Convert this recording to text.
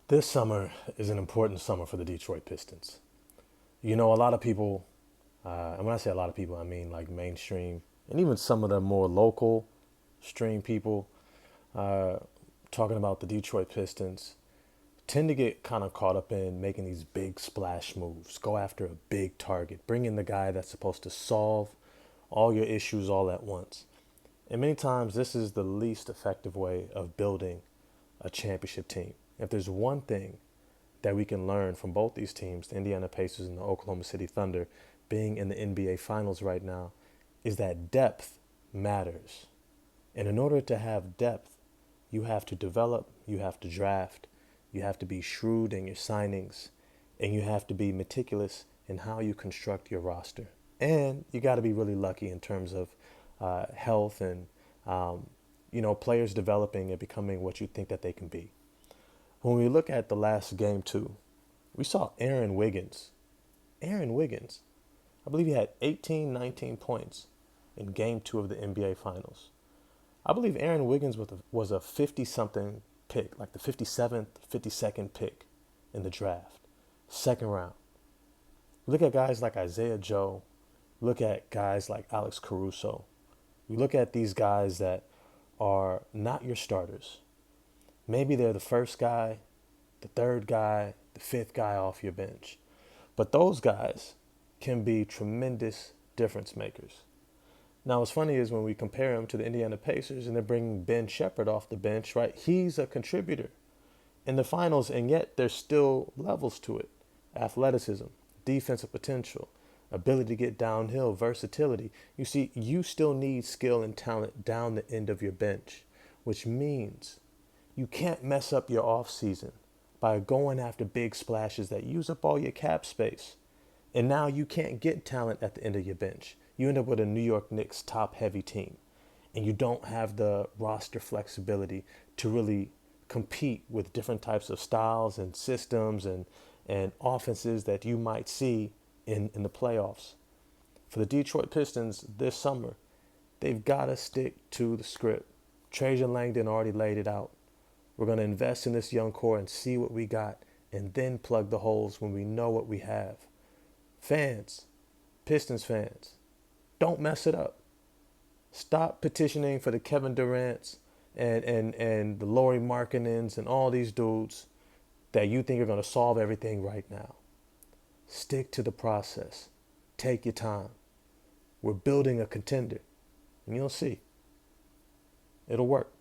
This summer is an important summer for the Detroit Pistons. You know, a lot of people, and when I say a lot of people, I mean like mainstream and even some of the more local stream people uh, talking about the Detroit Pistons tend to get kind of caught up in making these big splash moves, go after a big target, bring in the guy that's supposed to solve all your issues all at once. And many times, this is the least effective way of building a championship team. If there's one thing that we can learn from both these teams, the Indiana Pacers and the Oklahoma City Thunder, being in the NBA Finals right now, is that depth matters. And in order to have depth, you have to develop, you have to draft, you have to be shrewd in your signings, and you have to be meticulous in how you construct your roster. And you got to be really lucky in terms of health and players developing and becoming what you think that they can be. When we look at the last game two, we saw Aaron Wiggins. Aaron Wiggins, I believe he had 18, 19 points in game two of the NBA Finals. I believe Aaron Wiggins was a 50 something pick, like the 57th, 52nd pick in the draft, second round. Look at guys like Isaiah Joe. Look at guys like Alex Caruso. You look at these guys that are not your starters. Maybe they're the first guy, the third guy, the fifth guy off your bench. But those guys can be tremendous difference makers. Now, what's funny is when we compare him to the Indiana Pacers and they're bringing Ben Shepherd off the bench, right? He's a contributor in the finals, and yet there's still levels to it. Athleticism, defensive potential, ability to get downhill, versatility. You see, you still need skill and talent down the end of your bench, which means you can't mess up your offseason by going after big splashes that use up all your cap space. And now you can't get talent at the end of your bench. You end up with a New York Knicks top heavy team. And you don't have the roster flexibility to really compete with different types of styles and systems and offenses that you might see in the playoffs. For the Detroit Pistons this summer, they've got to stick to the script. Trajan Langdon already laid it out. We're going to invest in this young core and see what we got and then plug the holes when we know what we have. Fans, Pistons fans, don't mess it up. Stop petitioning for the Kevin Durant's and the Lauri Markkanens and all these dudes that you think are going to solve everything right now. Stick to the process. Take your time. We're building a contender, and you'll see. It'll work.